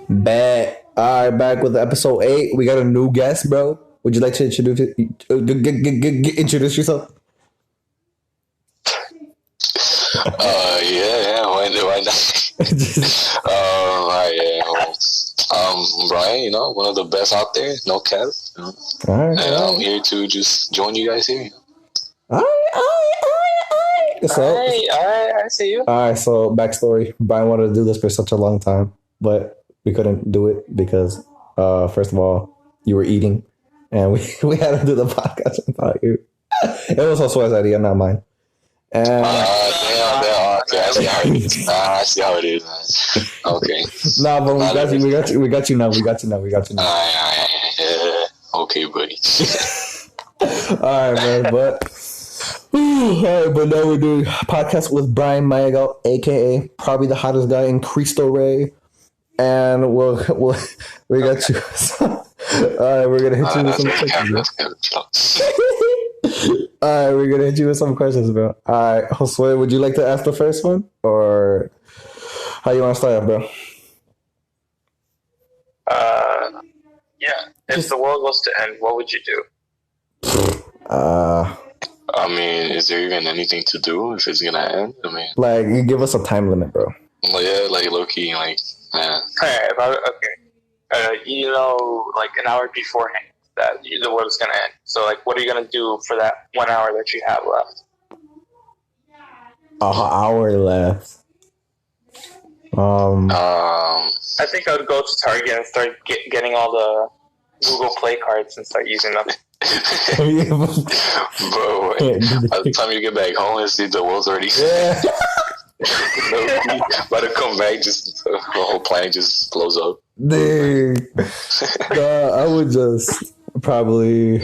Back. All right, back with episode 8. We got a new guest, bro. Would you like to introduce yourself? Yeah, why not? I am Brian, one of the best out there, no cap. All right, and I'm here to just join you guys here. All right. So, I see you. all right, so backstory. Brian wanted to do this for such a long time, but we couldn't do it because, first of all, you were eating, and we had to do the podcast without you. It was Josue's idea, not mine. And Damn. Okay, I see how it is. Okay. nah, but we got you now. Okay, buddy. All right, man. But now we're doing a podcast with Brayan Maguellal, aka probably the hottest guy in Cristo Rey, and we got you. All right, we're gonna hit you with some questions. All right, we're gonna hit you with some questions, bro. All right, Josue, would you like to ask the first one, or how you want to start off, bro? Yeah. If the world was to end, what would you do? I mean, is there even anything to do if it's gonna end? I mean, like, you give us a time limit, bro. Yeah, like low key, like, yeah. Like an hour beforehand that the world is gonna end. So, like, what are you gonna do for that 1 hour that you have left? An hour left. I think I would go to Target and start getting all the Google Play cards and start using them. Bro, by the time you get back home and see the world's already by to come back, just the whole planet just blows up. Dude, I would just probably.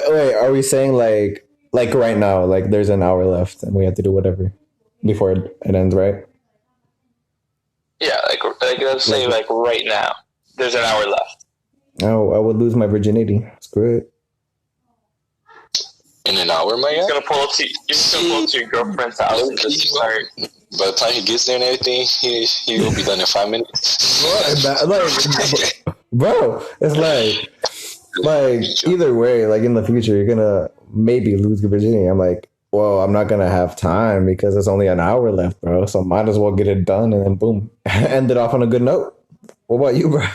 Wait, are we saying like right now? Like, there's an hour left, and we have to do whatever before it ends, right? Yeah, like let's say like right now, there's an hour left. Oh, I would lose my virginity. Screw it. In an hour, my You're gonna pull up to your girlfriend's house and just start. By the time he gets there and everything, he will be done in 5 minutes. Bro, it's like either way, like in the future, you're gonna maybe lose your virginity. I'm like, well, I'm not gonna have time because there's only an hour left, bro. So might as well get it done and then boom, end it off on a good note. What about you, bro?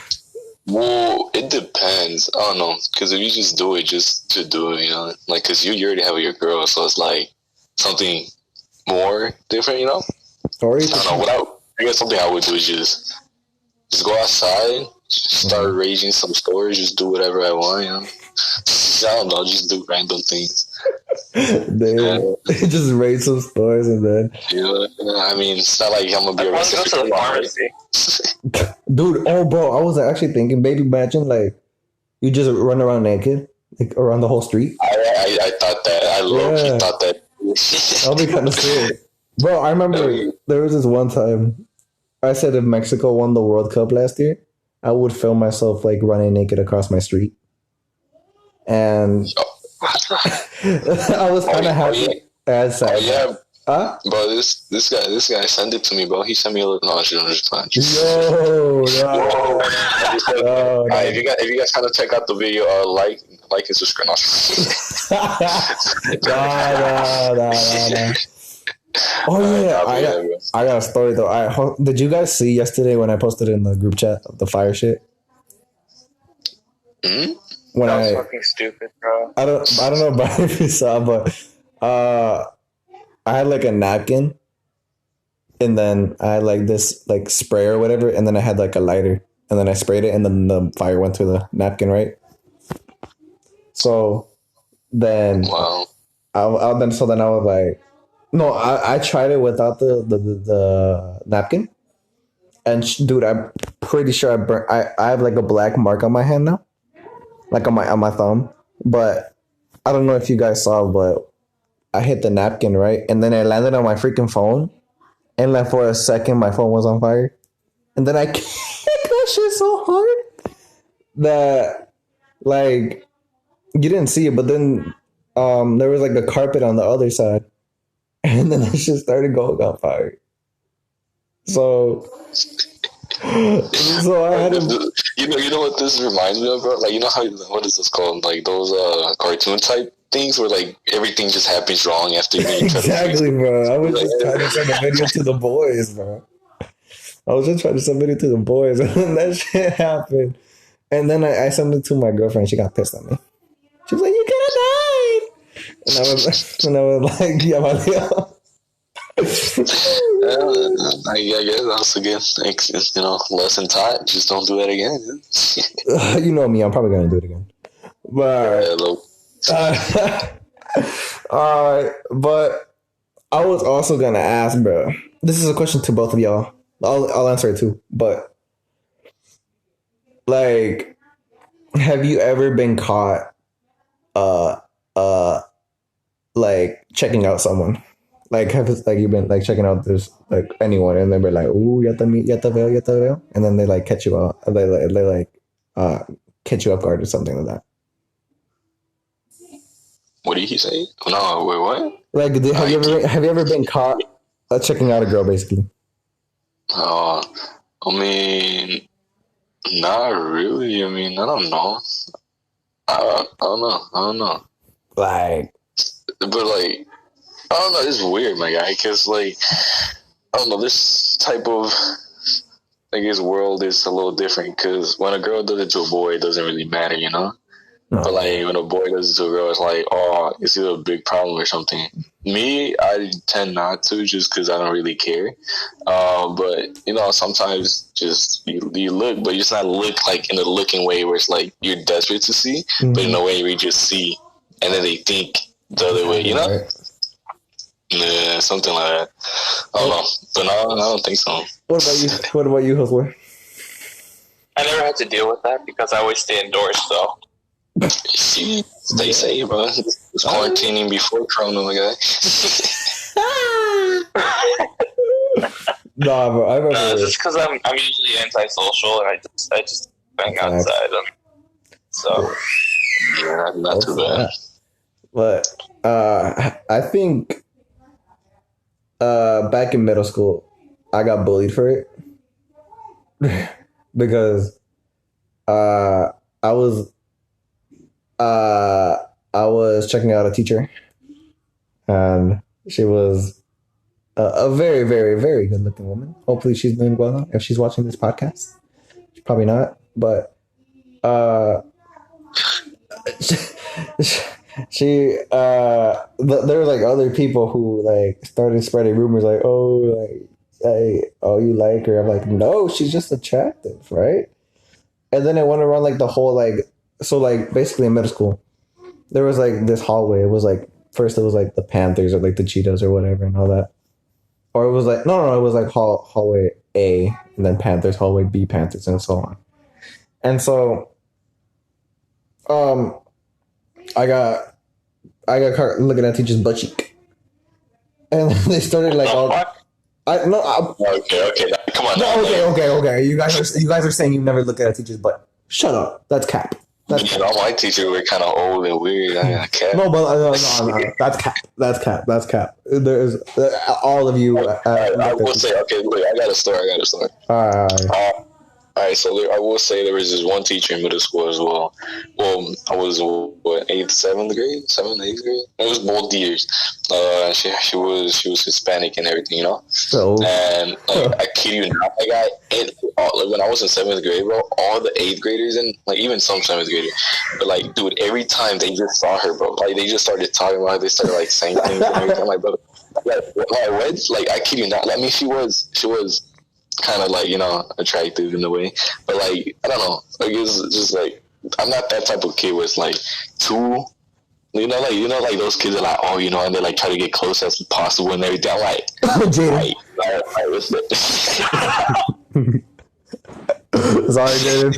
Well, it depends. I don't know, because if you just do it just to do it, like, because you already have your girl, so it's like something more different, Or I don't know. I guess something I would do is just go outside, start raging some stores, just do whatever I want, I don't know, just do random things. Just raid some stores and then. I mean, it's not like I'm gonna be arrested for the pharmacy. Dude, bro, I was actually thinking, baby, imagine like you just run around naked, like around the whole street. I thought that. I low-key thought that. That'll be kind of sick. Bro, I remember there was this one time I said if Mexico won the World Cup last year, I would film myself like running naked across my street. And I was kind of happy. Huh? Bro, this guy sent it to me, bro. He sent me a little. No, I shouldn't respond. No. If you guys kind of check out the video, like and subscribe. No. Oh yeah, I got a story though. Did you guys see yesterday when I posted in the group chat of the fire shit? Hmm? When that was fucking stupid, bro. I don't know about if you saw, but I had like a napkin, and then I had like this like spray or whatever, and then I had like a lighter, and then I sprayed it, and then the fire went through the napkin, right? So then, wow. I was like, no, I tried it without the napkin, and dude, I'm pretty sure I have like a black mark on my hand now, like on my thumb, but I don't know if you guys saw, but I hit the napkin, right? And then I landed on my freaking phone. And like for a second, my phone was on fire. And then I kicked that shit so hard that, like, you didn't see it. But then there was like a carpet on the other side. And then that shit started going on fire. So I had to. You know what this reminds me of, bro? Like, you know how, what is this called? Like those cartoon type things where like everything just happens wrong after you try to fix Exactly, it. bro. I was Like, just trying to send a video to the boys, bro. I was just trying to send a video to the boys, and then that shit happened. And then I sent it to my girlfriend. She got pissed at me. She was like, "You could have died." And I was like, "Yeah, my I guess that's a good lesson taught. Just don't do that again. You know me. I'm probably gonna do it again. But all right. But I was also gonna ask, bro. This is a question to both of y'all. I'll answer it too. But like, have you ever been caught, uh, uh, like checking out someone? Like, have like you been like checking out this like anyone, and then they're like, "Ooh, ya te veo," and then they like catch you out, they like uh catch you off guard or something like that. What did he say? No, wait, what? Like, have you ever been caught checking out a girl, basically? I mean, not really. I mean, I don't know. I don't know. I don't know. Like, But like, I don't know. It's weird, my guy, because like, I don't know. This type of, I guess, world is a little different. Because when a girl does it to a boy, it doesn't really matter, you know. no. But like when a boy does it to a girl, it's like, oh, it's either a big problem or something. Me, I tend not to, just because I don't really care. But sometimes just you look, but it's not look like in a looking way where it's like you're desperate to see, but in a way where you just see, and then they think the other way, you know? Right. Yeah, something like that. I don't know, but no, I don't think so. What about you, Josue? I never had to deal with that because I always stay indoors, so. See, they say, bro, it's quarantining before Corona, my guy. Nah, bro, I remember. No, it's just because I'm usually antisocial and I just hang outside. So yeah, not too bad. But I think back in middle school, I got bullied for it because I was checking out a teacher, and she was a very, very, very good looking woman. Hopefully she's doing well if she's watching this podcast. She's probably not, but she there were like other people who like started spreading rumors like, you like her. I'm like, no, she's just attractive, right? And then it went around like the whole basically in middle school, there was like this hallway. It was like first it was like the Panthers or like the Cheetahs or whatever and all that. Or it was like no, it was like hallway A and then Panthers, hallway B, Panthers, and so on. And so I got caught looking at teacher's butt cheek. And they started like all okay, come on. No, okay. You guys are saying you never look at a teacher's butt. Shut up. That's cap. All my teachers were kind of old and weird. I got cap. No, but no. That's cap. There is all of you. I will say, okay, look, I got a story. All right, so I will say there was this one teacher in middle school as well. Well, I was seventh grade. It was both years. She was Hispanic and everything, you know. So and I kid you not, when I was in seventh grade, bro, all the eighth graders and like even some seventh graders, but like, dude, every time they just saw her, bro, like they just started talking about her. They started like saying things and everything. I'm like, bro, what? Like I kid you not. I mean, she was kind of like, attractive in a way, but like I don't know, like it's just like I'm not that type of kid where it's like too, like those kids are like, and they like try to get close as possible and everything. I'm like, what's that? Sorry, David.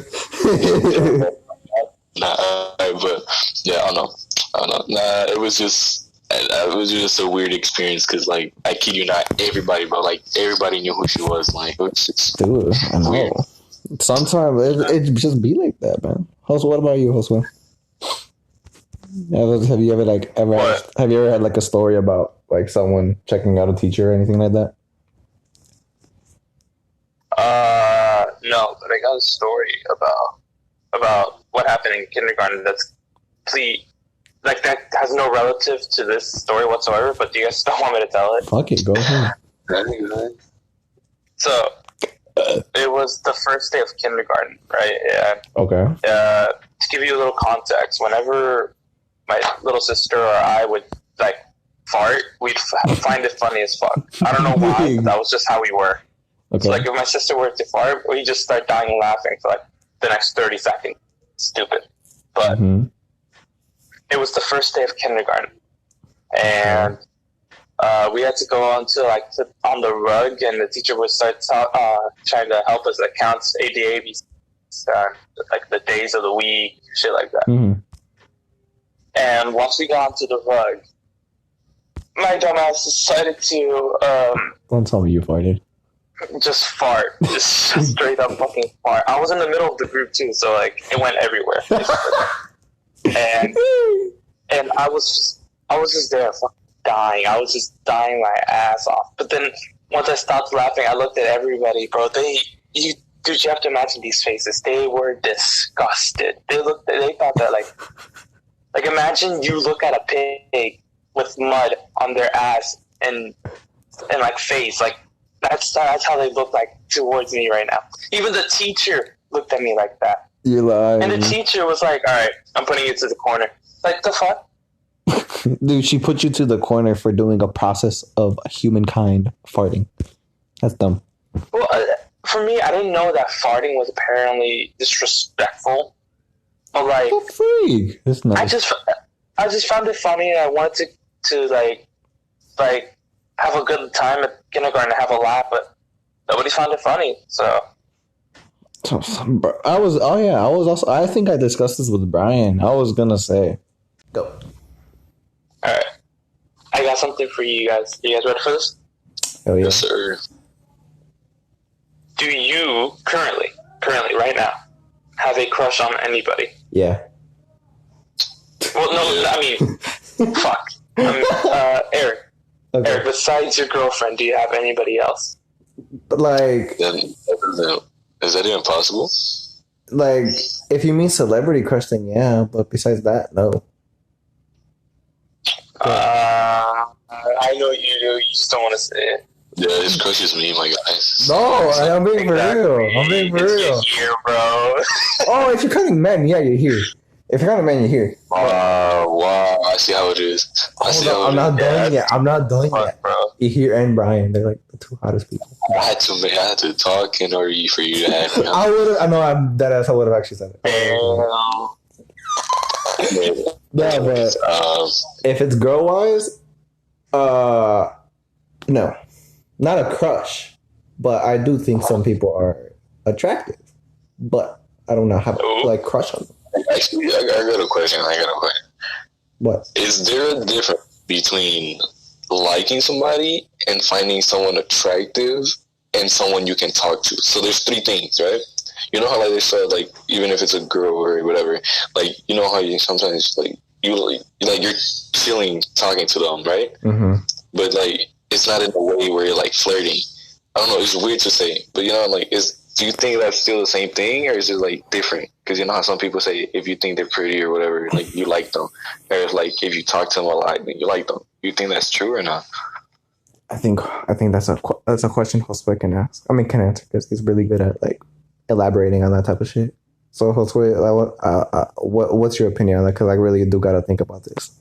But yeah, I don't know. Nah, it was just a weird experience because, like, I kid you not, everybody knew who she was. Like, it was just dude, I know. Weird. Sometimes it just be like that, man. Josue, what about you, Josue? Have you ever had like a story about like someone checking out a teacher or anything like that? know, but I got a story about what happened in kindergarten that's complete, like that has no relative to this story whatsoever. But do you guys still want me to tell it? Fuck it, go ahead. So it was the first day of kindergarten, right? Yeah. Okay. To give you a little context, whenever my little sister or I would like fart, we'd find it funny as fuck. I don't know why, but that was just how we were. Okay. So like if my sister were to fart, we just start dying laughing for like the next 30 seconds. Stupid. But it was the first day of kindergarten. And we had to go on the rug, and the teacher would start trying to help us like count ADABs, like the days of the week, shit like that. And once we got onto the rug, my dumbass decided to don't tell me you farted. just fart, just straight up fucking fart. I was in the middle of the group too, so like it went everywhere. and I was just there fucking dying. I was just dying my ass off. But then once I stopped laughing, I looked at everybody, bro. You have to imagine these faces. They were disgusted. They thought that like imagine you look at a pig with mud on their ass and like face, like that's how they look like towards me right now. Even the teacher looked at me like that. You lying. And the teacher was like, "All right, I'm putting you to the corner." Like the fuck. Dude, she put you to the corner for doing a process of humankind farting. That's dumb. Well, for me, I didn't know that farting was apparently disrespectful. But like, oh, freak! That's nice. I just found it funny, and I wanted to like have a good time at kindergarten, have a laugh, but nobody found it funny. So I think I discussed this with Brian. I was gonna say, go. All right, I got something for you guys. You guys ready for this? Oh yeah. Yes, sir. Do you currently right now have a crush on anybody? Yeah. Well, no, I mean, fuck. Eric. Okay. Eric, besides your girlfriend, do you have anybody else? Like, is that even possible? like, if you mean celebrity crush, then yeah. But besides that, no. I know you do. You just don't want to say it. Yeah, his crush is me, my guy. No, I'm being for real. I'm being for real. Here, bro. Oh, if you're counting men, yeah, you're here. If you're counting men, you're here. Wow, I see how it is. I'm not done yet. I'm not done yet. Bro. You hear and Brian, they're like the two hottest people. I had to talk in order for you to have me. I would have. I know. I'm dead ass. I would have actually said it. Yeah, but if it's girl wise, no, not a crush, but I do think some people are attractive, but I don't know how to like crush on them. Actually, I got a question. What? Is there a difference between liking somebody and finding someone attractive and someone you can talk to? So there's three things, right? You know how like they said, like even if it's a girl or whatever, like you know how you sometimes like you're chilling talking to them, right? Mm-hmm. But like it's not in a way where you're like flirting. I don't know. It's weird to say, but you know, like do you think that's still the same thing, or is it like different? Because you know how some people say if you think they're pretty or whatever, like you like them, or if like if you talk to them a lot, then you like them. You think that's true or not? I think that's a question Josue can ask. I mean, can answer because he's really good at like elaborating on that type of shit. So Josue, what's your opinion on that? Because I really do gotta think about this.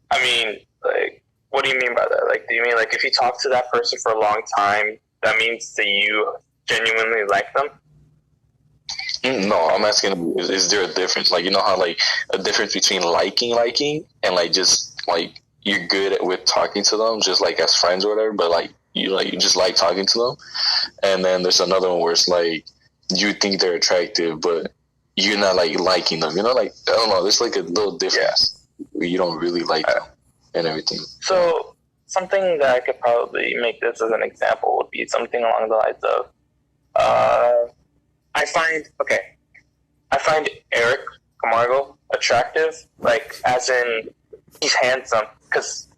I mean, like, what do you mean by that? Like, do you mean like if you talk to that person for a long time, that means that you genuinely like them? No, I'm asking, is there a difference? Like, you know how like a difference between liking and like just like you're good with talking to them, just like as friends or whatever, but like you just like talking to them, and then there's another one where it's like you think they're attractive, but you're not like liking them. You know, like I don't know, there's like a little difference where you don't really like them and everything. So something that I could probably make this as an example would be something along the lines of, I find Eric Camargo attractive, like as in he's handsome, because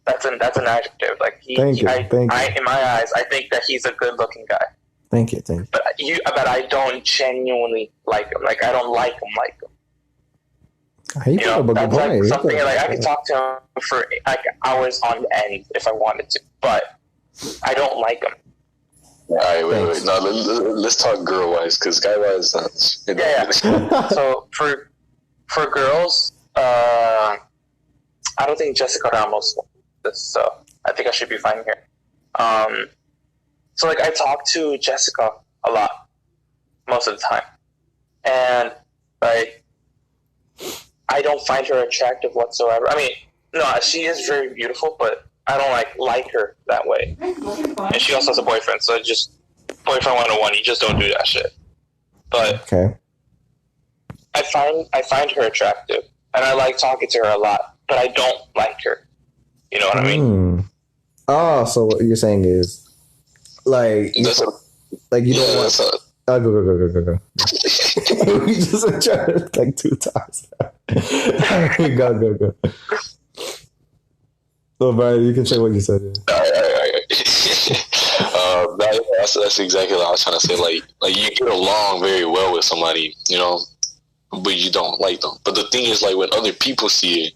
that's an adjective. Like Thank you. in my eyes, I think that he's a good-looking guy. Thank you. But I don't genuinely like him. Like I don't like him. He brought up a good That's like point. something like I could talk to him for like hours on end if I wanted to, but I don't like him. All right, wait. No, let's talk girl wise, because guy wise, yeah. So for girls, I don't think Jessica Ramos wants this, so I think I should be fine here. So like I talk to Jessica a lot, most of the time, and like I don't find her attractive whatsoever. I mean, no, she is very beautiful, but I don't like her that way. And she also has a boyfriend, so just boyfriend 101. You just don't do that shit. But okay. I find her attractive, and I like talking to her a lot, but I don't like her. You know what I mean? Oh, so what you're saying is like you don't want. Go. We just tried it like 2 times. Go. So, Brian, you can say what you said. Yeah. All right. That's exactly what I was trying to say. Like you get along very well with somebody, but you don't like them. But the thing is, like when other people see it,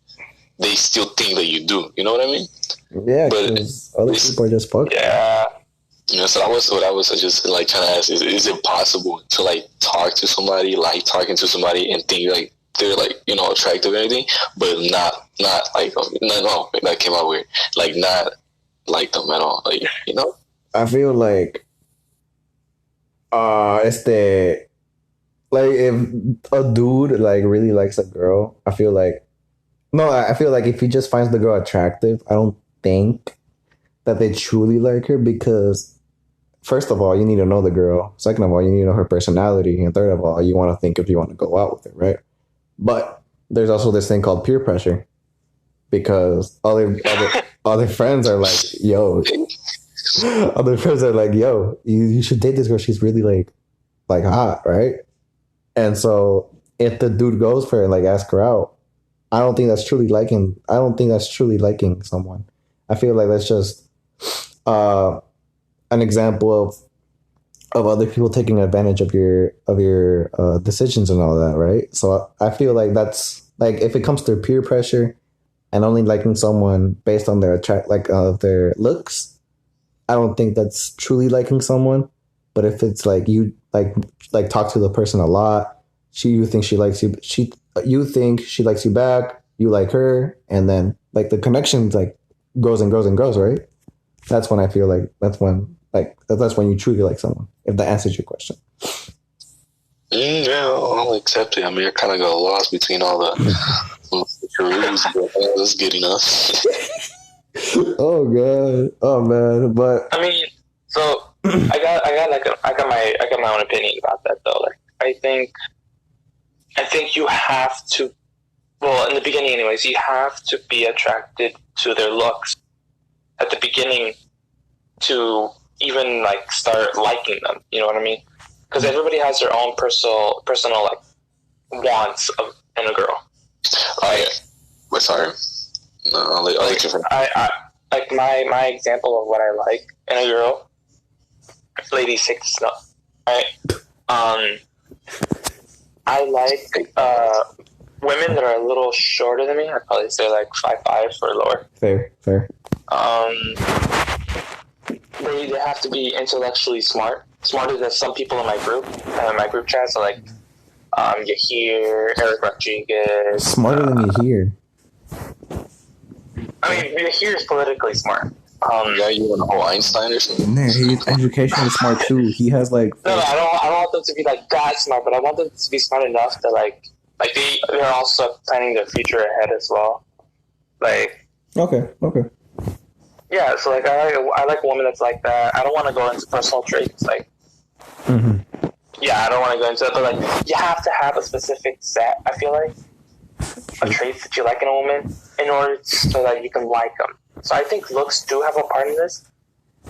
they still think that you do. You know what I mean? Yeah, because other people are just fucked. Yeah. So what I was just like trying to ask is it possible to like talk to somebody, like talking to somebody and think like they're like, attractive and everything, but not like, no, that came out weird. Like not like them at all. Like, I feel like, it's like if a dude like really likes a girl, I feel like if he just finds the girl attractive, I don't think that they truly like her, because first of all, you need to know the girl. Second of all, you need to know her personality. And third of all, you want to think if you want to go out with her, right? But there's also this thing called peer pressure, because other friends are like, yo, you should date this girl. She's really like hot, right? And so if the dude goes for it, like ask her out, I don't think that's truly liking someone. I feel like that's just an example of other people taking advantage of your decisions and all that, right? So I feel like that's like if it comes to peer pressure and only liking someone based on their their looks, I don't think that's truly liking someone. But if it's like you like talk to the person a lot, you think she likes you, you think she likes you back, you like her, and then like the connection like grows and grows and grows, right? That's when I feel like that's when you truly like someone. If that answers your question. Yeah, I'll accept it. I mean, I kind of got lost between all the rules, but that's good enough. Oh god, oh man, but I mean, so I got my own opinion about that though. Like, I think you have to. Well, in the beginning, anyways, you have to be attracted to their looks at the beginning to even like start liking them. You know what I mean? Because everybody has their own personal like wants in a girl. Oh yeah. But sorry. No, I'll let you finish. I like my example of what I like in a girl. Ladies take this note. Right? I like women that are a little shorter than me. I'd probably say like 5'5" or lower. Fair. They have to be intellectually smarter than some people in my group chat. So like, Yahir, Eric Rodriguez. Smarter than Yahir. I mean, Yahir is politically smart. Yeah, you want to go Einstein or something? Nah, he's educationally smart too. He has like. No, I don't want them to be like that smart, but I want them to be smart enough to like they're also planning their future ahead as well. Like. Okay. Yeah, so like I like a woman that's like that. I don't want to go into personal traits, like. Mm-hmm. Yeah, I don't want to go into it, but like you have to have a specific set. I feel like of traits that you like in a woman in order so that you can like them. So I think looks do have a part in this,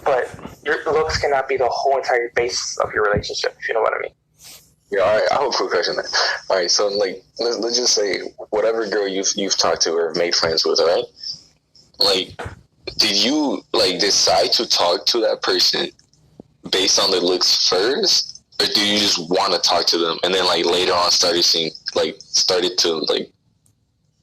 but your looks cannot be the whole entire basis of your relationship. If you know what I mean. Yeah, all right. I have a quick question then. All right, so like let's just say whatever girl you've talked to or made friends with, all right? Like, did you like decide to talk to that person based on their looks first, or do you just want to talk to them and then like later on started to like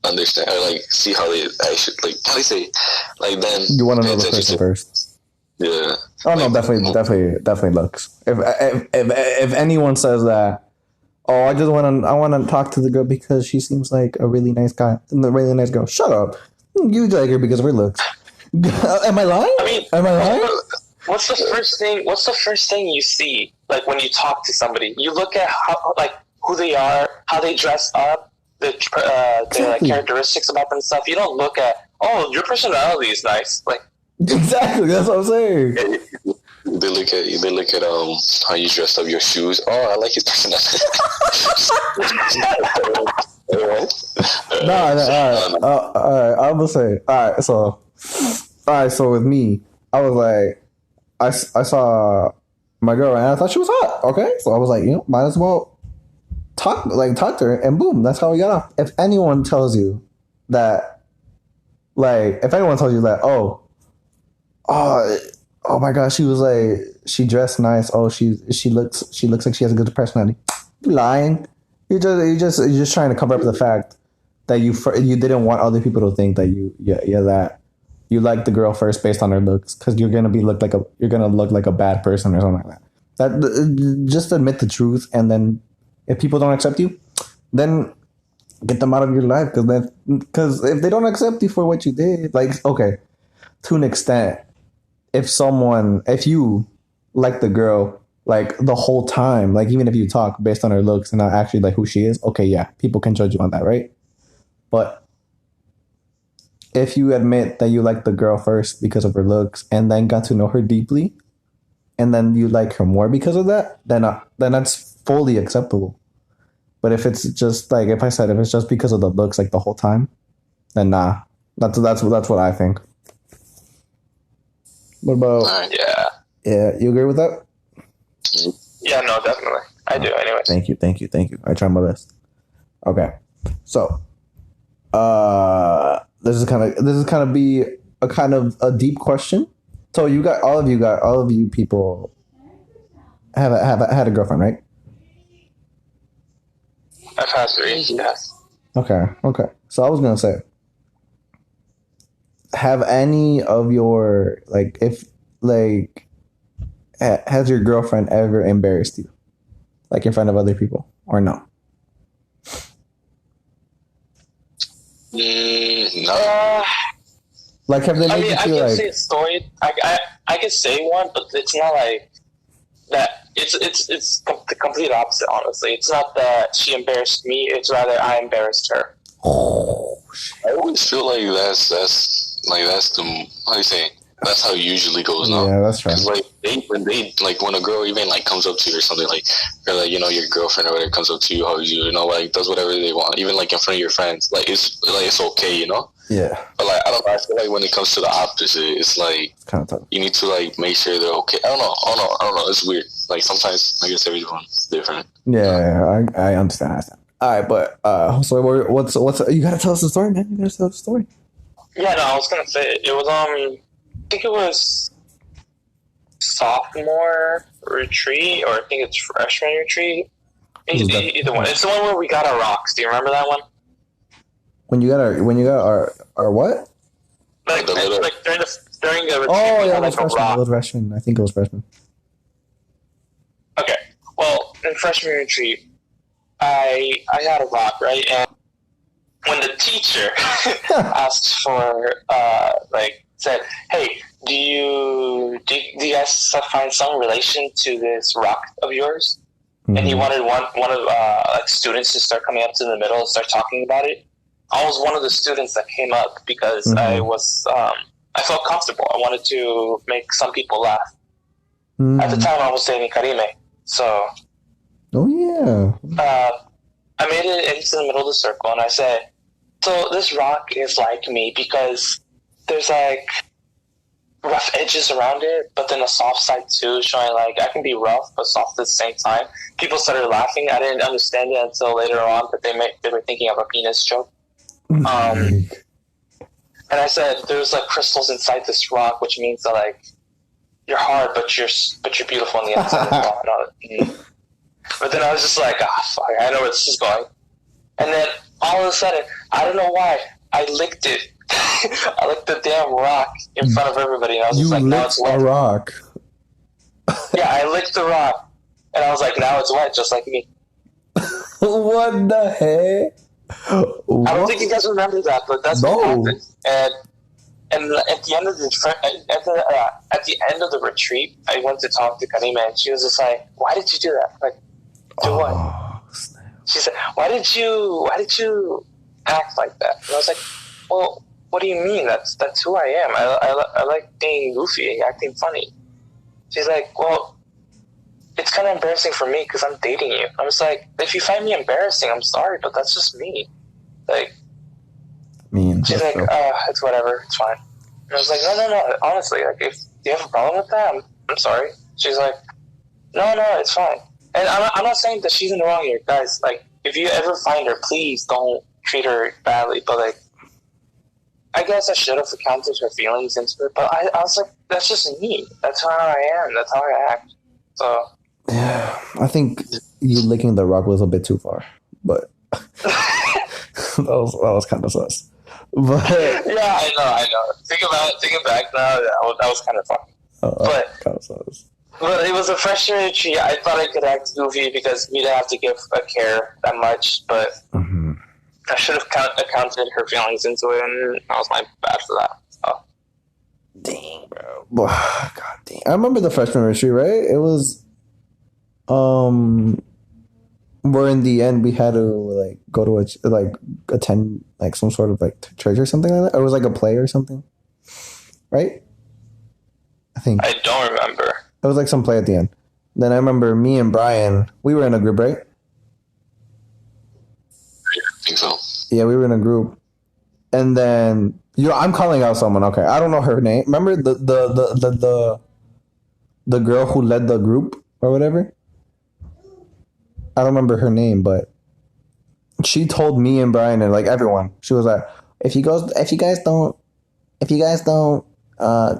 understand or like see how they actually like how do you say like then You want to know the person first. Yeah. Oh no, definitely looks. If anyone says that, oh, I want to talk to the girl because she seems like a really nice guy, a really nice girl. Shut up. You like her because of her looks. Am I lying? I mean, am I lying? What's the first thing you see? Like when you talk to somebody, you look at how, like who they are, how they dress up, their like, characteristics about themselves. You don't look at, oh, your personality is nice. Like exactly, that's what I'm saying. They look at how you dressed up, your shoes. Oh, I like his personality. All right. I'm gonna say, all right. So with me, I was like, I saw my girl and I thought she was hot. Okay, so I was like, might as well talk to her, and boom, that's how we got off. If anyone tells you that, oh my gosh, she was like, she dressed nice. Oh, she looks like she has a good personality. You're lying. You're just trying to cover up the fact that you didn't want other people to think that that you like the girl first based on her looks, because you're gonna look like a bad person or something like that. That just admit the truth, and then if people don't accept you, then get them out of your life, because if they don't accept you for what you did, like, okay, to an extent, if you like the girl like the whole time, like even if you talk based on her looks and not actually like who she is, okay, yeah, people can judge you on that, right? But if you admit that you like the girl first because of her looks and then got to know her deeply and then you like her more because of that, then that's fully acceptable. But if it's just like, if it's just because of the looks like the whole time, then nah. That's what I think. What about? Yeah, you agree with that? Yeah, no, definitely. I do. Anyways. Thank you. I try my best. Okay, so this is kind of be a kind of a deep question. So all of you people have had a girlfriend, right? I've had 3. Yes. Okay. So I was gonna say, have any of your has your girlfriend ever embarrassed you, like in front of other people, or no? No. Like, have they made you feel I can say a story. I can say one, but it's not like that. It's the complete opposite. Honestly, it's not that she embarrassed me. It's rather I embarrassed her. Oh, I always feel like that's the how do you say? That's how it usually goes now. Yeah, that's right. Like when a girl even like comes up to you or something, like, or like, your girlfriend or whatever comes up to you, hugs you, like does whatever they want, even like in front of your friends, like it's okay, Yeah. But like I don't know, I feel like when it comes to the opposite, it's like it's kind of tough. You need to like make sure they're okay. I don't know. It's weird. Like sometimes I guess everyone's different. Yeah, I understand. All right, but so what's you gotta tell us the story, man. You gotta tell us the story. Yeah, no, I was gonna say it was I think it was sophomore retreat, or I think it's freshman retreat. Either one. It's the one where we got our rocks. Do you remember that one? When you got our what? Like during the retreat. Oh yeah, like it was freshman. I think it was freshman. Okay. Well, in freshman retreat, I had a rock, right? And when the teacher asked for said, "Hey, do you guys find some relation to this rock of yours?" Mm-hmm. And he wanted one of students to start coming up to the middle and start talking about it. I was one of the students that came up because mm-hmm. I felt comfortable. I wanted to make some people laugh. Mm-hmm. At the time, I was dating Karime, so. Oh yeah. I made it into the middle of the circle, and I said, "So this rock is like me because there's like rough edges around it, but then a soft side too, showing like I can be rough but soft at the same time." People started laughing. I didn't understand it until later on, but they were thinking of a penis joke. And I said, "There's like crystals inside this rock, which means that like you're hard, but you're beautiful on the inside as well. But then I was just like, fuck, I know where this is going. And then all of a sudden, I don't know why, I licked it. I licked the damn rock in front of everybody, and I was just like, now it's wet. A rock. Yeah, I licked the rock, and I was like, now it's wet, just like me. What the heck? I don't think you guys remember that, but that's what happened. And at the end of the retreat, I went to talk to Karima, and she was just like, "Why did you do that? Like, do what?" Snap. She said, "Why did you act like that?" And I was like, "Well, what do you mean? That's who I am. I like being goofy, acting funny." She's like, "Well, it's kind of embarrassing for me because I'm dating you." I was like, "If you find me embarrassing, I'm sorry, but that's just me." Like, she's like, "It's whatever, it's fine." And I was like, "No. Honestly, like, if you have a problem with that, I'm sorry." She's like, "No, it's fine." And I'm not saying that she's in the wrong here, guys. Like, if you ever find her, please don't treat her badly. But like, I guess I should have accounted her feelings into it. But I was like, that's just me. That's how I am. That's how I act. So. Yeah, I think you licking the rock was a bit too far, but that was kind of sus. But yeah, I know. Thinking back now, that was kind of fun. But kind of sus. But it was a freshman retreat. I thought I could act goofy because we didn't have to give a care that much, but I should have accounted her feelings into it, and that was my bad for that. So. Dang, bro. God dang. I remember the freshman retreat, right? It was where in the end we had to like go to attend like some sort of like church or something like that. Or it was like a play or something, right? I think I don't remember. It was like some play at the end. Then I remember me and Brayan, we were in a group, right? I think so. Yeah, we were in a group, and then I'm calling out someone. Okay, I don't know her name. Remember the girl who led the group or whatever. I don't remember her name, but she told me and Brayan and like everyone. She was like, "If you guys don't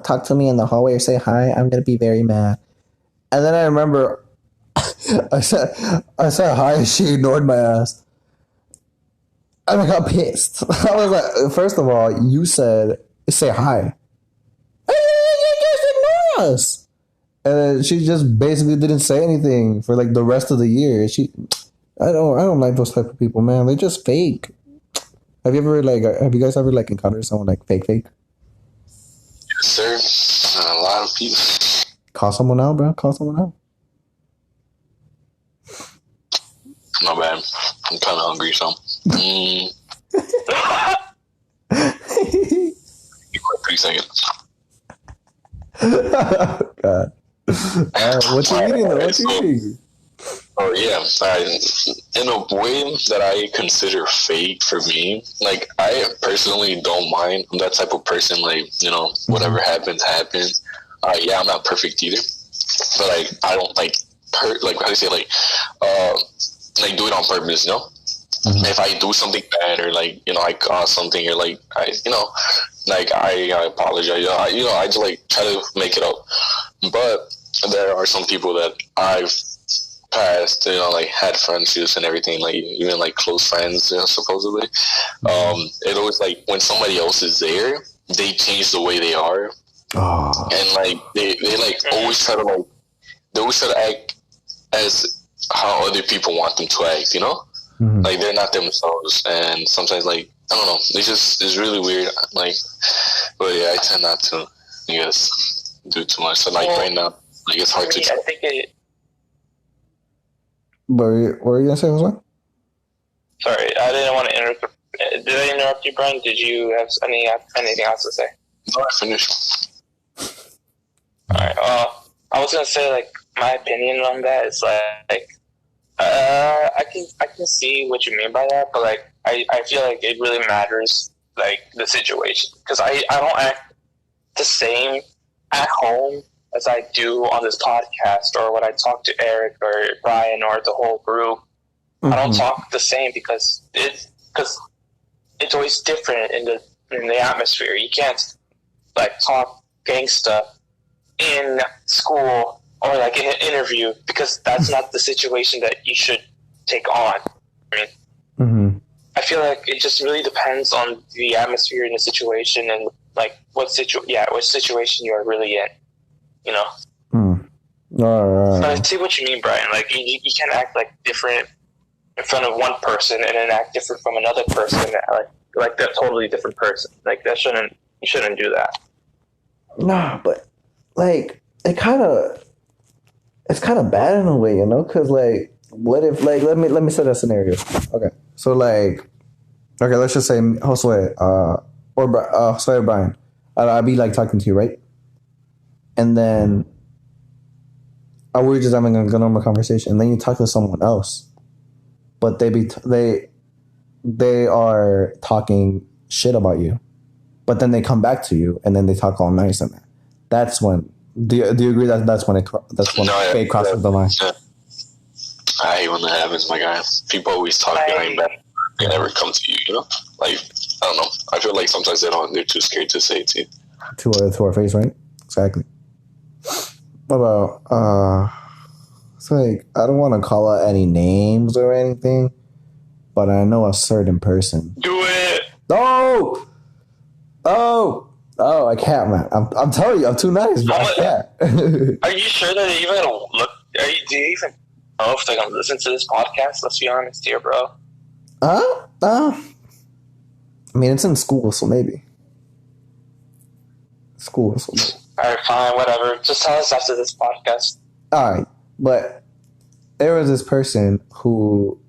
talk to me in the hallway or say hi, I'm gonna be very mad." And then I remember I said hi, and she ignored my ass. And I got pissed. I was like, first of all, you said say hi. You just ignore us. And then she just basically didn't say anything for like the rest of the year. I don't like those type of people, man. They're just fake. Have you guys ever like encountered someone like fake? Yes, sir. A lot of people. Call someone out, bro. Call someone out. No bad. I'm kind of hungry, so. Give me 3 seconds. God. What you eating though? What you eating? Oh yeah, in a way that I consider fake for me, like I personally don't mind. I'm that type of person, like, whatever happens. Yeah, I'm not perfect either, but like I don't like how do you say like do it on purpose, If I do something bad or like I cause something or like I apologize, I just like try to make it up, but there are some people that I've passed, like had friendships and everything, like even like close friends, supposedly. It always like when somebody else is there, they change the way they are, and like they like always try to act as how other people want them to act, like they're not themselves, and sometimes like I don't know, it's really weird, like, but yeah, I tend not to, I guess, do too much. So like right now, like it's hard to. I think it. What were you gonna say, was what? Sorry, I didn't want to interrupt. Did I interrupt you, Brian? Did you have anything else to say? No, I finished. All right. I was gonna say like my opinion on that is like I can see what you mean by that, but like I feel like it really matters like the situation, because I don't act the same at home as I do on this podcast or when I talk to Eric or Brian or the whole group. I don't talk the same because it's always different in the atmosphere. You can't like talk gangsta in school or like in an interview, because that's not the situation that you should take on. I mean, I feel like it just really depends on the atmosphere and the situation and like what situation you are really in, you know. But I see what you mean, Brian. Like you can't act like different in front of one person and then act different from another person, like they're totally different person. Like you shouldn't do that. Nah, but like it's kind of bad in a way, you know, because like what if like let me set a scenario. Okay, so like let's just say Josue or Brian, I'll be like talking to you, right? And then we're just having a normal conversation, and then you talk to someone else, but they are talking shit about you, but then they come back to you, and then they talk all nice and that. That's when. Do you agree that's when fake crosses the line? Yeah. I hate when that happens, my guy. People always talk behind back. They never come to you, you know? Like, I don't know. I feel like sometimes they're too scared to say it to you. To our face, right? Exactly. What about, it's like, I don't want to call out any names or anything, but I know a certain person. Do it! No! Oh, I can't, man. I'm telling you, I'm too nice, but I can't. Are you sure that they even gonna look? Do you even know if they're gonna listen to this podcast? Let's be honest here, bro. I mean, it's in school, so maybe. All right, fine, whatever. Just tell us after this podcast. All right, but there was this person who.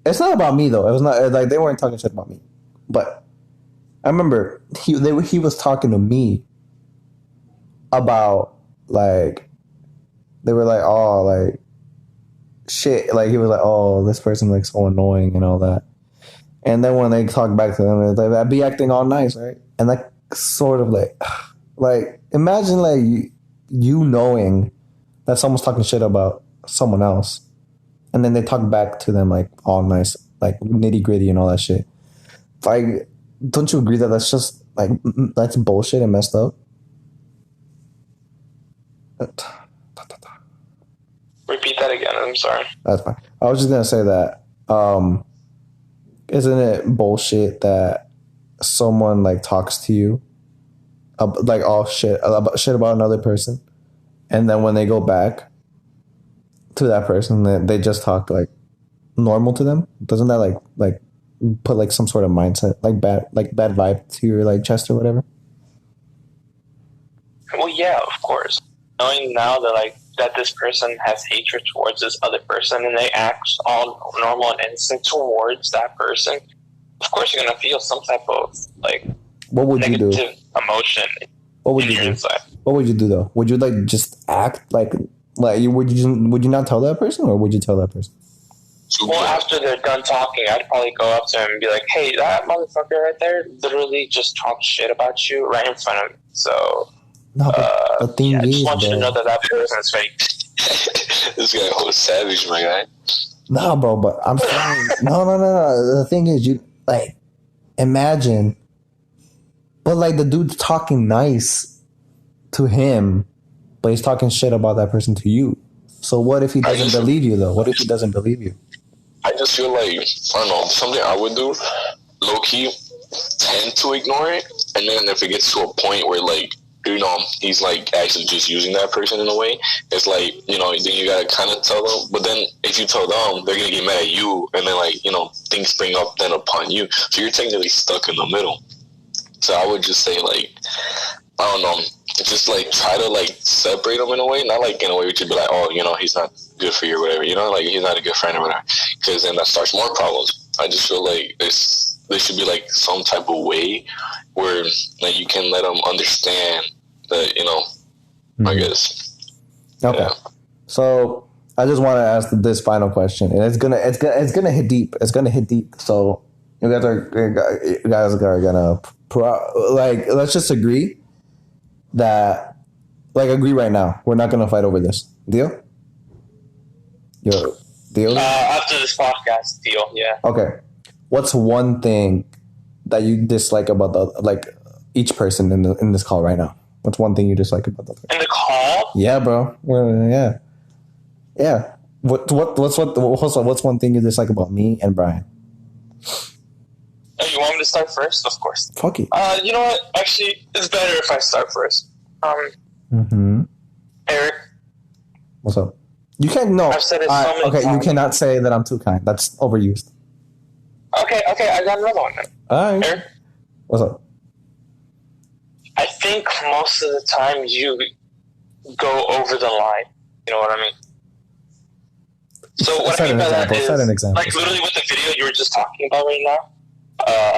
It's not about me though. It was not like they weren't talking shit about me, but. I remember he was talking to me about like they were like, oh, like shit, like he was like, oh, this person like so annoying and all that. And then when they talk back to them, like, I'd be acting all nice, right? And like sort of like imagine like you knowing that someone's talking shit about someone else, and then they talk back to them like all nice, like nitty gritty and all that shit. Like. Don't you agree that that's just like that's bullshit and messed up? Repeat that again. I'm sorry. That's fine. I was just gonna say that. Isn't it bullshit that someone like talks to you, like all shit about another person, and then when they go back to that person, they just talk like normal to them? Doesn't that like put like some sort of mindset, like bad vibe to your like chest or whatever? Well, yeah, of course. Knowing now that this person has hatred towards this other person and they act all normal and innocent towards that person, of course you're gonna feel some type of like what would negative you do? Emotion. What would you do? Inside. What would you do though? Would you like just act like would you not tell that person, or would you tell that person? Well, after they're done talking, I'd probably go up to him and be like, hey, that motherfucker right there literally just talked shit about you right in front of me. So, no, but the thing is, I just want you to know that person is fake. This guy was savage, my guy. No, bro, but I'm saying, no. The thing is, you, like, imagine, but, like, the dude's talking nice to him, but he's talking shit about that person to you. So what if he doesn't believe you, though? What if he doesn't believe you? I just feel like, I don't know, something I would do, low-key, tend to ignore it, and then if it gets to a point where, like, you know, he's, like, actually just using that person in a way, it's like, you know, then you gotta kind of tell them, but then if you tell them, they're gonna get mad at you, and then, like, you know, things spring up then upon you, so you're technically stuck in the middle. So I would just say, like, I don't know, just, like, try to, like, separate them in a way, not, like, in a way where you'd be like, oh, you know, he's not good for you or whatever, you know, like, he's not a good friend or whatever, because then that starts more problems. I just feel like there should be, like, some type of way where, like, you can let them understand that, you know, I guess. Okay. Yeah. So I just want to ask this final question, and it's gonna hit deep. It's gonna hit deep. So you guys are gonna like, let's just agree that, like, agree right now. We're not gonna fight over this. Deal? Deal? After this podcast, deal. Yeah. Okay. What's one thing that you dislike about each person in this call right now? What's one thing you dislike about the person? In the call? Yeah, bro. Well, yeah. Yeah. What's one thing you dislike about me and Brian? Oh, you want me to start first? Of course. Fuck it. You know what? Actually, it's better if I start first. Eric. What's up? You can't. No. I've said it so many okay, times. you cannot say that I'm too kind. That's overused. Okay, I got another one then. All right. Eric. What's up? I think most of the time you go over the line. You know what I mean? So what I mean by that is, like literally with the video you were just talking about right now,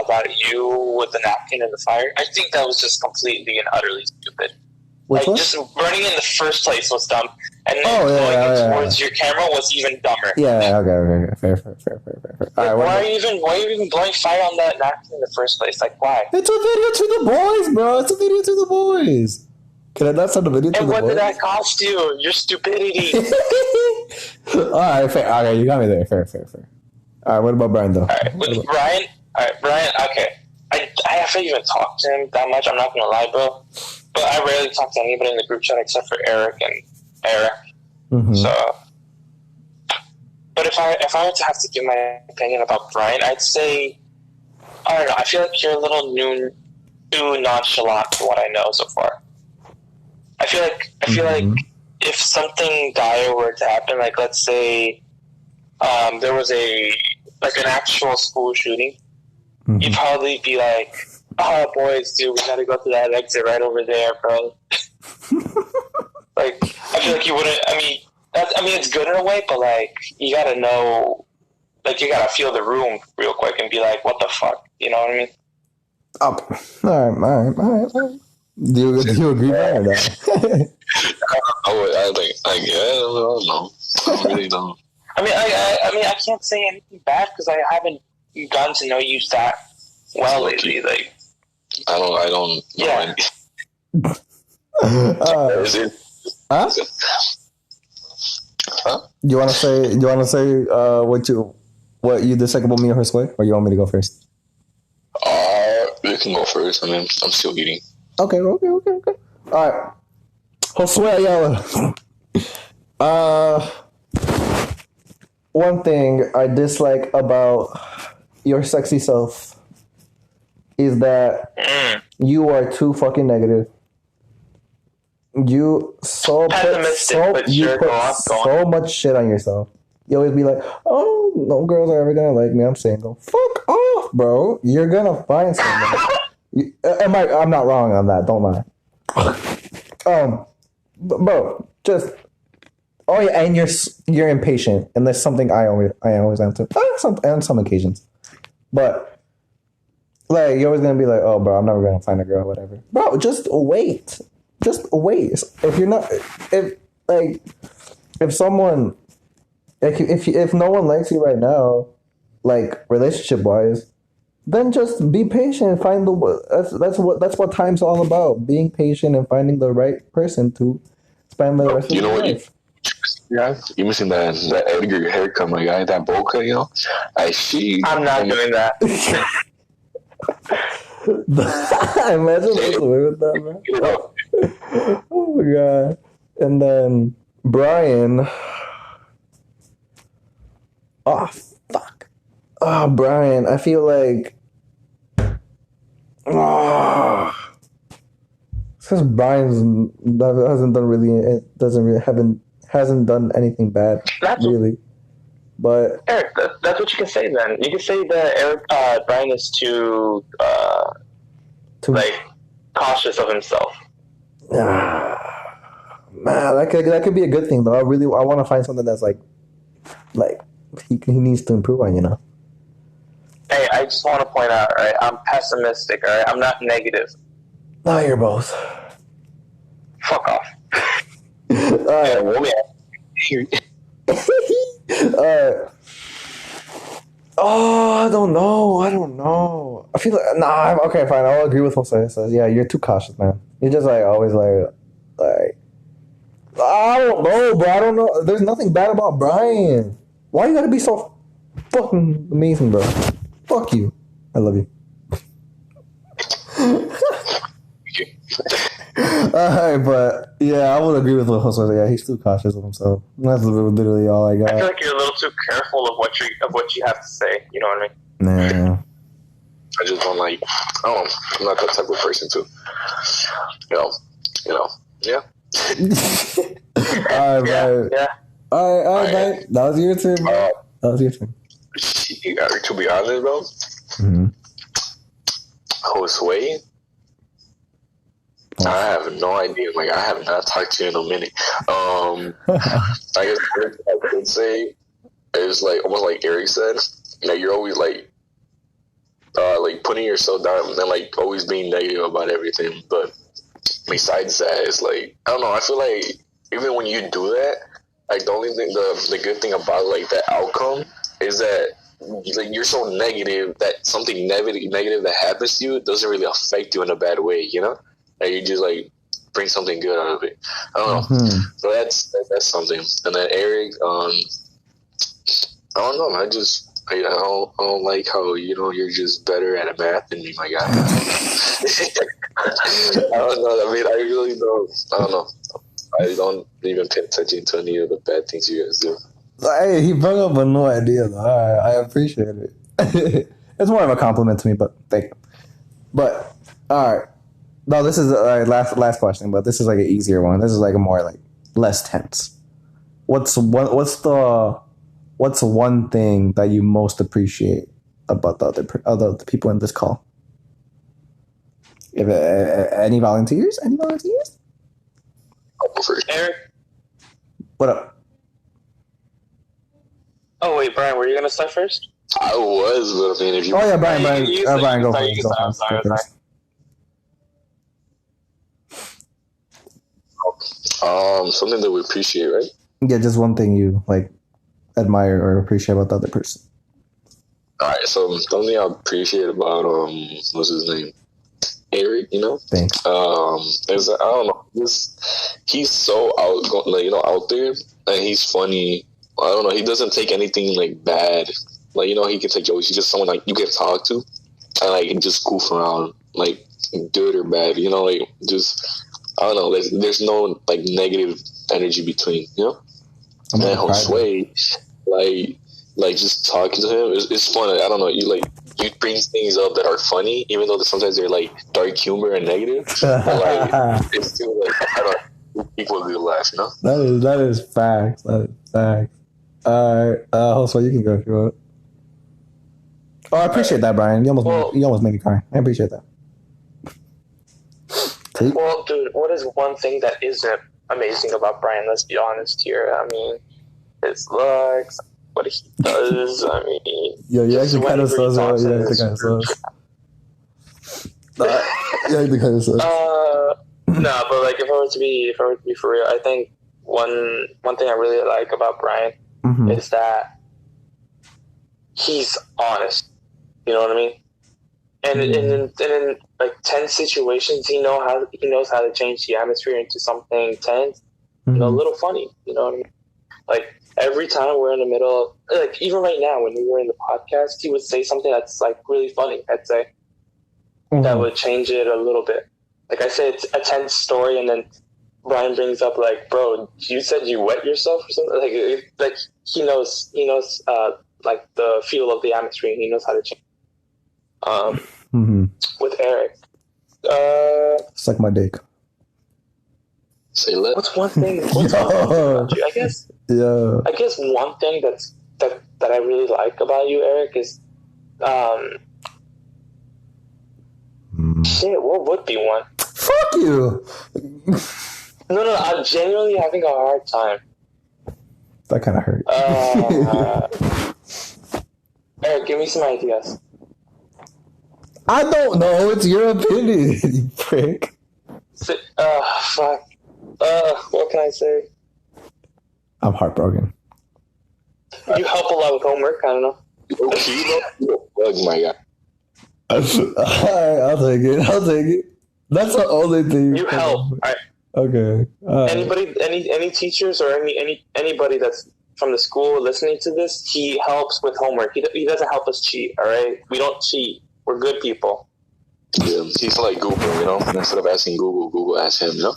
about you with the napkin and the fire, I think that was just completely and utterly stupid. Which one? Just running in the first place was dumb, and then going towards your camera was even dumber. Yeah, okay. Fair. All right, why are you even blowing fire on that napkin in the first place? Like, why? It's a video to the boys, bro. It's a video to the boys. Can I not send a video to the boys? And what did that cost you? Your stupidity. All right, fair. Okay, you got me there. Fair. All right, what about Brian, though? All right, with Brian, okay. I haven't even talked to him that much, I'm not going to lie, bro. But I rarely talk to anybody in the group chat except for Eric and Eric. Mm-hmm. So, but if I were to have to give my opinion about Brian, I'd say, I don't know, I feel like you're a little too nonchalant to what I know so far. I feel like if something dire were to happen, like let's say there was an actual school shooting, you'd probably be like, "Oh, boys, dude, we gotta go to that exit right over there, bro." Like, I feel like you wouldn't. I mean, it's good in a way, but like, you gotta know, like, you gotta feel the room real quick and be like, "What the fuck?" You know what I mean? All right. Do you agree with that or not? I don't know. I really don't. I mean, I can't say anything bad because I haven't gotten to know you that well lately. Like, I don't. Yeah. Huh? You want to say what you dislike about me or Josue, or you want me to go first? You can go first. I mean, I'm still eating. Okay. All right. Josue Ayala. One thing I dislike about your sexy self is that you are too fucking negative. You put so much shit on yourself. You always be like, "Oh, no girls are ever gonna like me. I'm single." Fuck off, bro. You're gonna find someone. I'm not wrong on that. Don't lie. Bro, just. Oh yeah, and you're impatient, and that's something I always am too. On some occasions, but like you're always gonna be like, "Oh, bro, I'm never gonna find a girl, whatever." Bro, just wait. If you're not, if someone, if no one likes you right now, like relationship wise, then just be patient and find that's what time's all about. Being patient and finding the right person to spend the rest of your life. You missing that Edgar haircut, my guy, that bowl cut, you know? I'm not doing that. Imagine what's away with that, man. Oh my god. And then Brian. Oh fuck. Oh, Brian, I feel like because Brian hasn't done anything bad, really. But Eric, that's what you can say then. You can say that Brian is too cautious of himself. Man, that could be a good thing though. I want to find something that's like he needs to improve on, you know. Hey, I just want to point out, right? I'm pessimistic, all right? I'm not negative. No, you're both. Fuck off. Alright. Oh, I don't know. I feel like okay, fine. I'll agree with Jose. Says, yeah, you're too cautious, man. You're just always I don't know, bro. I don't know. There's nothing bad about Brian. Why you gotta be so fucking amazing, bro? Fuck you. I love you. Alright, but yeah, I would agree with what Jose. Yeah, he's too cautious of himself. That's literally all I got. I feel like you're a little too careful of what you have to say. You know what I mean? Nah. I just don't like. I'm not that type of person too. Yeah. Alright, man. Yeah. Alright, man. That was your turn, bro. That was your turn. To be honest, bro. Mm-hmm. Josue, I have no idea. Like, I have not talked to you in a minute. I guess I could say is like almost like Eric said. You're always like putting yourself down and like always being negative about everything. But besides that, it's like I don't know. I feel like even when you do that, like the only thing, the good thing about like that outcome is that like you're so negative that something negative that happens to you doesn't really affect you in a bad way. You know, like you just like bring something good out of it. I don't know. Mm-hmm. So that's something. And then Eric, I don't know. I don't like how you're just better at math than me, my guy. I don't know. I mean, I really don't. I don't know. I don't even pay attention to any of the bad things you guys do. Hey, he brought up a new idea, though. I appreciate it. It's more of a compliment to me, but thank you. But all right, no, this is last question, but this is like an easier one. This is like a more like less tense. What's one thing that you most appreciate about the other people in this call? If any volunteers? Any volunteers? Eric. What up? Oh wait, Brian, were you gonna start first? I was, but I mean, if you. Oh yeah, Brian, Brian, go sorry. first. Something that we appreciate, right? Yeah, just one thing you like admire or appreciate about the other person. All right, so something I appreciate about what's his name, Eric. Thanks. Is I don't know, he's so outgoing, like, out there, and he's funny. I don't know, he doesn't take anything like bad. Like, he can take jokes. He's just someone like you can talk to, and like just goof around, like good or bad. Like just I don't know. There's no like negative energy between. And then Josue, like just talking to him, it's fun. I don't know. You bring things up that are funny, even though sometimes they're like dark humor and negative. But like it's still like I don't know, people do laugh. That is facts. That is facts. Josue, you can go if you want. Oh, I appreciate that, Brian. You almost made me cry. I appreciate that. Well, dude, what is one thing that isn't amazing about Brian? Let's be honest here. I mean, his looks, what he does. I mean, you actually kind of sus. You actually kind of sus. You actually kind of sus. No, but like if I were to be for real, I think one thing I really like about Brian is that he's honest. You know what I mean? And in like tense situations, he knows how to change the atmosphere into something tense, a little funny. You know what I mean? Like every time we're in the middle, like even right now when we were in the podcast, he would say something that's like really funny. I'd say that would change it a little bit. Like I say, it's a tense story, and then Brian brings up like, "Bro, you said you wet yourself or something." Like he knows like the feel of the atmosphere, and he knows how to change. With Eric, suck my dick. Say less. What's one thing about you? I guess one thing that I really like about you, Eric, is shit. What would be one? Fuck you. No, I'm genuinely having a hard time. That kind of hurt. Eric, give me some ideas. I don't know. It's your opinion, you prick. Fuck. What can I say? I'm heartbroken. You help a lot with homework. I don't know. Oh my god. I'll take it. That's the only thing you help. Right. Okay. Anybody, any teachers or anybody that's from the school listening to this, he helps with homework. He doesn't help us cheat. All right, we don't cheat. We're good people. Yeah, he's like Google, you know. Instead of asking Google, Google asks him, you know.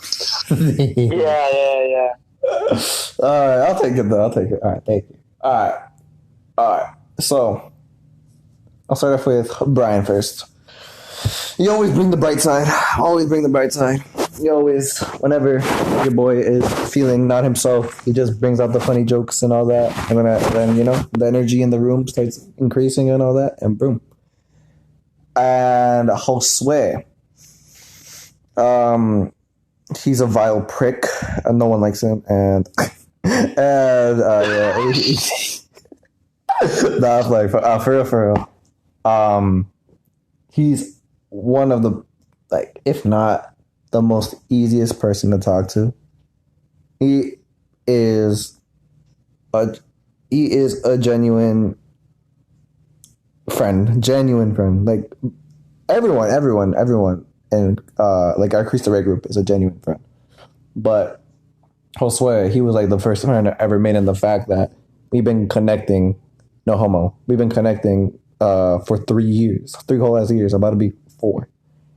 Yeah. All right, I'll take it though. I'll take it. All right, thank you. All right. So I'll start off with Brian first. You always bring the bright side. Always bring the bright side. You always, whenever your boy is feeling not himself, he just brings out the funny jokes and all that. And then you know, the energy in the room starts increasing and all that, and boom. And Josue, he's a vile prick, and no one likes him. And yeah, nah, like for real. He's one of the, like, if not the most easiest person to talk to. He is a genuine friend. Like everyone, and like our Cristo Rey group is a genuine friend. But Josue, he was like the first friend I ever made in the fact that we've been connecting, no homo. We've been connecting for 3 years, 3 whole ass years, about to be 4.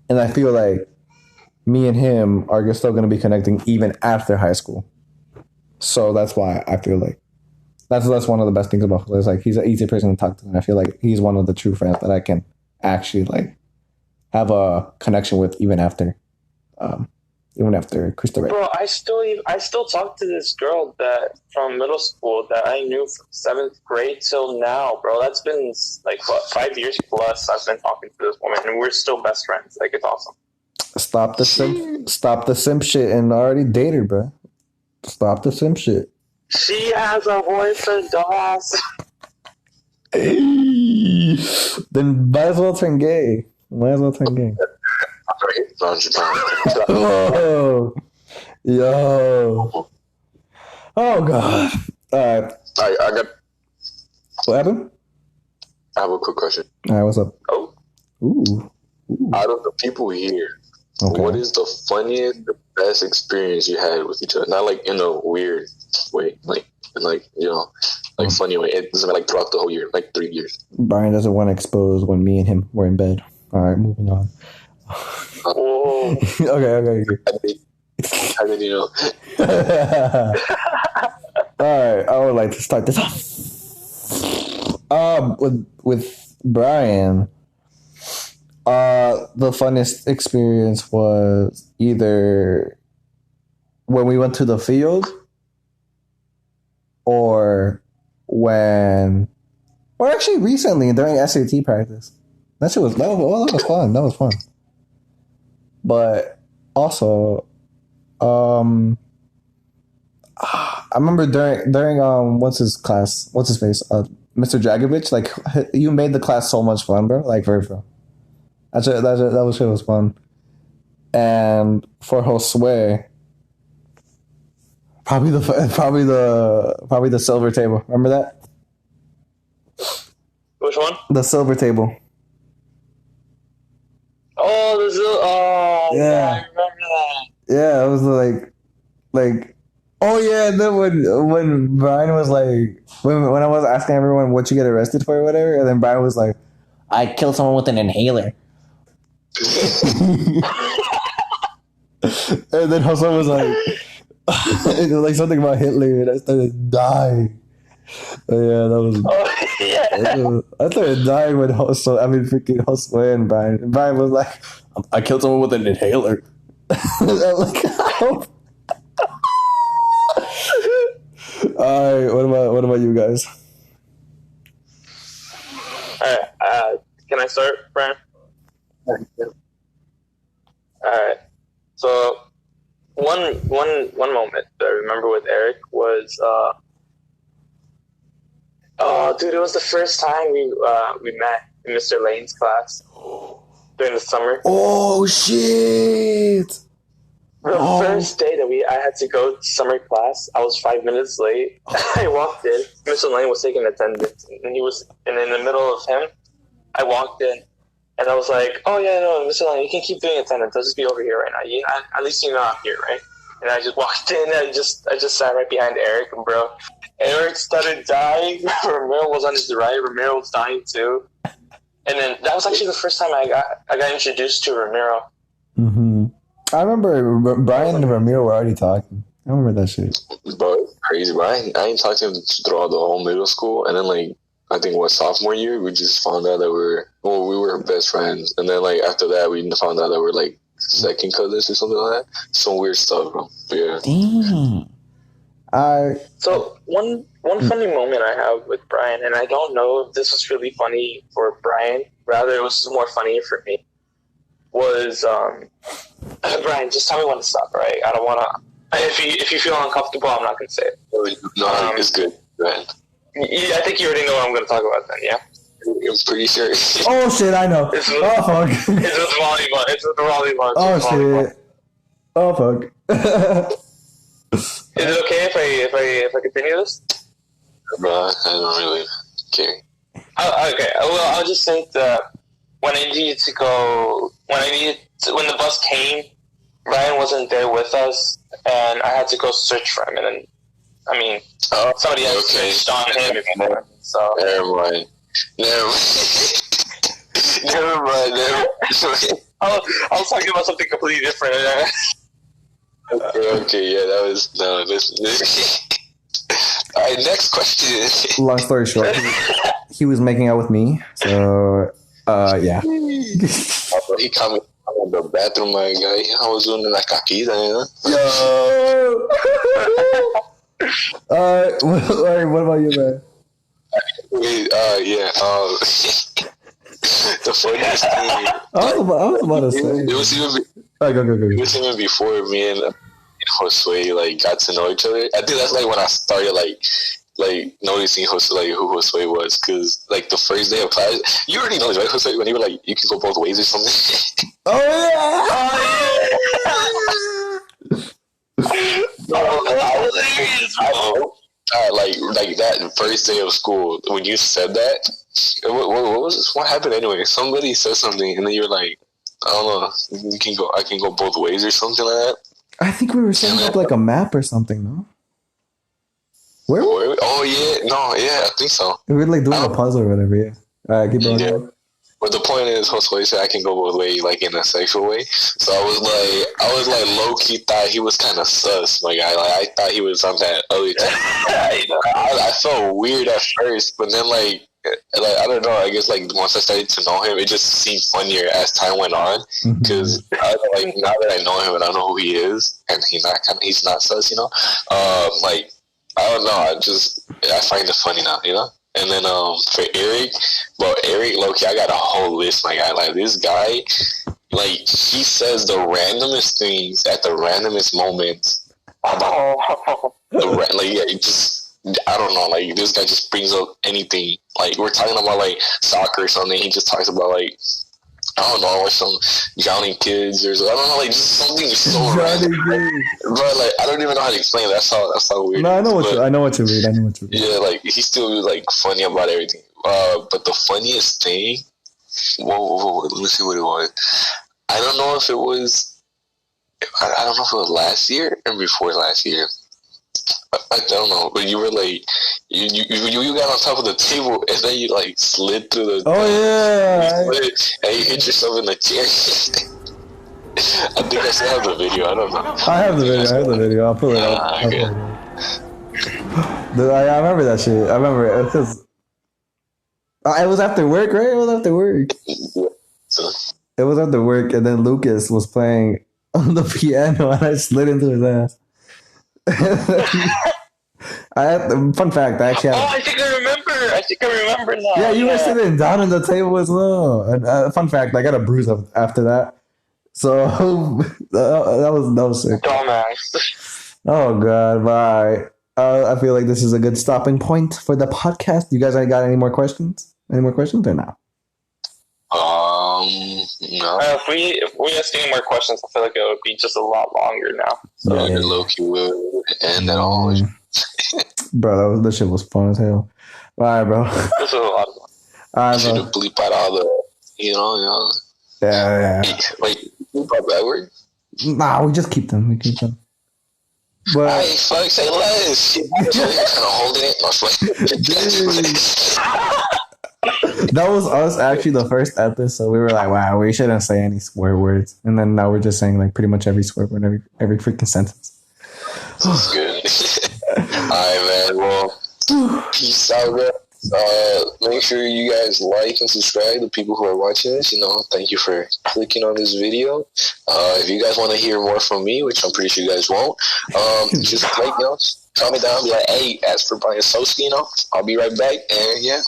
And I feel like me and him are still going to be connecting even after high school. So that's why I feel like that's one of the best things about him. It's like he's an easy person to talk to, and I feel like he's one of the true friends that I can actually like have a connection with even after Cristo Rey. Bro, I still talk to this girl that from middle school that I knew from 7th grade till now, bro. That's been like what, 5 years plus I've been talking to this woman, and we're still best friends. Like, it's awesome. Stop the simp shit and already date her, bro. Stop the simp shit. She has a boyfriend, dumbass. Then might as well turn gay. Oh, yo. Oh, God. All right. I got. What happened? I have a quick question. All right, what's up? Oh. Ooh. Out of the people here, okay, what is the funniest, the best experience you had with each other? Not like in a weird way, like you know, like funny way. It doesn't like throughout the whole year, like 3 years. Brian doesn't want to expose when me and him were in bed. All right, moving on. Oh. Okay. How did you know? All right, I would like to start this off. With Brian, the funnest experience was either when we went to the field, or actually recently during SAT practice. That was fun. That was fun. But also, I remember during what's his face, Mr. Dragovich, like, you made the class so much fun, bro. Like, very fun. That was fun. And for Josue, probably the silver table. Remember that? Which one? The silver table. Oh, yeah, I remember that. Yeah, it was like, oh yeah. And then when Brian was like, when I was asking everyone what you get arrested for or whatever, and then Brian was like, I killed someone with an inhaler. And then Jose was like, it was like something about Hitler, and I started dying. Yeah, that was. Oh, yeah. I started dying when freaking Josue and Brian. And Brian was like, I killed someone with an inhaler. I'm like, how? All right, what about you guys? All right, can I start, Brian? All right. So one moment that I remember with Eric was dude, it was the first time we met in Mr. Lane's class during the summer. Oh shit! The first day that I had to go to summer class, I was 5 minutes late. I walked in. Mr. Lane was taking attendance, and in the middle of him, I walked in, and I was like, "Oh yeah, no, Mr. Lane, you can keep doing attendance. I'll just be over here right now. At least you know I'm here, right?" And I just walked in, and I just sat right behind Eric, and bro, Eric started dying. Ramiro was on his right. Ramiro was dying too. And then that was actually the first time I got introduced to Ramiro. Mm-hmm. I remember Brian and Ramiro were already talking. I remember that shit. Bro, it's crazy, bro. I ain't talked to him throughout the whole middle school, and then like I think sophomore year we just found out that we were best friends, and then like after that we found out that we're like second cousins or something like that. Some weird stuff, bro. But yeah. Damn. So one funny moment I have with Brian, and I don't know if this was really funny for Brian, rather it was more funny for me, was Brian, just tell me when to stop, right? I don't want to. If you feel uncomfortable, I'm not going to say it. No, it's good. Go ahead. Yeah, I think you already know what I'm going to talk about then, yeah? I'm pretty sure. Oh shit! I know. It's with, oh fuck! It's with volleyball. It's with the volleyball. Oh shit! Oh fuck! Is it okay if I continue this? Bro, I don't really care. Okay. Well, I'll just think that when the bus came, Ryan wasn't there with us, and I had to go search for him. And then, I mean, somebody else searched on him before. So never mind. Never mind. I was talking about something completely different. Okay, yeah, that was this. All right, next question. Long story short, he was making out with me, so yeah. He come in the bathroom, my guy. I was doing la caquita, Yo. What about you, man? Yeah. The funniest thing. I was about to say. It was even. Go. It was even before me and Josue like got to know each other. I think that's like when I started like noticing Josue, who Josue was, because like the first day of class, you already know, right, Josue, when you were like you can go both ways or something. Oh like that first day of school when you said that. What was this? What happened anyway? Somebody said something, and then you're like, I don't know. I can go both ways or something like that. I think we were setting up like a map or something, no? Where? Oh yeah, no, yeah, I think so. We were like doing a puzzle or whatever. Yeah. All right, keep going. Yeah. But the point is, Josue said I can go both ways, like in a sexual way. So I was like, low key thought he was kind of sus, my guy. Like I thought he was on that other type. I felt weird at first, but then like I don't know. I guess like once I started to know him, it just seemed funnier as time went on. Because like now that I know him and I know who he is, and he's not sus, you know. Like I don't know. I find it funny now, you know. And then for Eric, low-key, I got a whole list, my guy. Like this guy, like he says the randomest things at the randomest moments. I don't know. Like this guy just brings up anything. Like we're talking about like soccer or something. He just talks about like I don't know, like some drowning kids or I don't know, like just something so random. Bro, like I don't even know how to explain it. That's how weird. No, I know what you mean. Yeah, like he's still like funny about everything. But the funniest thing, whoa, let me see what it was. I don't know if it was last year or before last year. I don't know, but you were like, you got on top of the table and then you like slid through the. Oh yeah. And you hit yourself in the chair. I think I still have the video. I don't know. I have the video. I'll pull it up. Dude, I remember that shit. I remember it because it was after work, right? It was after work. It was after work, and then Lucas was playing on the piano, and I slid into his ass. Fun fact, I actually I think I remember now. Yeah, you were sitting down on the table as well. And fun fact, I got a bruise after that. So that was sick. Dumbass. Oh god, bye. I feel like this is a good stopping point for the podcast. You guys ain't got any more questions? Any more questions or not? No. If we ask any more questions, I feel like it would be just a lot longer now. So yeah, low-key will end at all. Bro, that shit was fun as hell. All right, bro. This was a lot of fun. All right, bro. Should bleep out all the, you know. Yeah. Wait, bleep out that word? Nah, we just keep them. But I fuck say less. Kind of holding it. That was us actually the first episode. We were like, wow, we shouldn't say any swear words. And then now we're just saying like pretty much every swear word, every freaking sentence. That's good. Alright, man. Well, peace out, bro. Make sure you guys like and subscribe to people who are watching this. Thank you for clicking on this video. If you guys want to hear more from me, which I'm pretty sure you guys won't, just like, comment down, be like, hey, as for Brayan Sowski, I'll be right back. And yeah.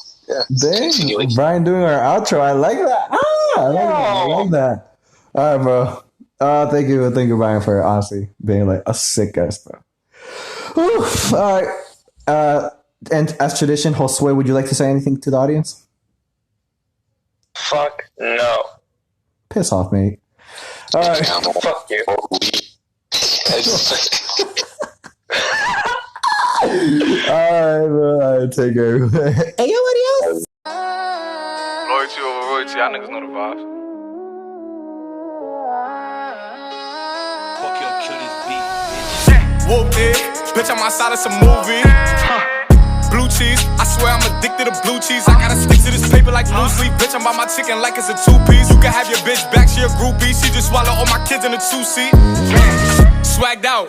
Dang, Brayan doing our outro. I like that. I like that. All right, bro. Thank you, Brayan, for honestly being like a sick guest, bro. All right. And as tradition, Josue, would you like to say anything to the audience? Fuck no. Piss off, mate. All right. Fuck you. All right, bro. Take care. Hey, anybody else? Loyalty over royalty. Y'all niggas know the vibes. Fuck your kill this beat, bitch. Whoop it. Bitch, I'm outside of some movie. Blue cheese, I swear I'm addicted to blue cheese. I gotta stick to this paper like blue sleep. Bitch, I'm by my chicken like it's a 2-piece. You can have your bitch back, she a groupie. She just swallow all my kids in a 2-seat. Swagged out.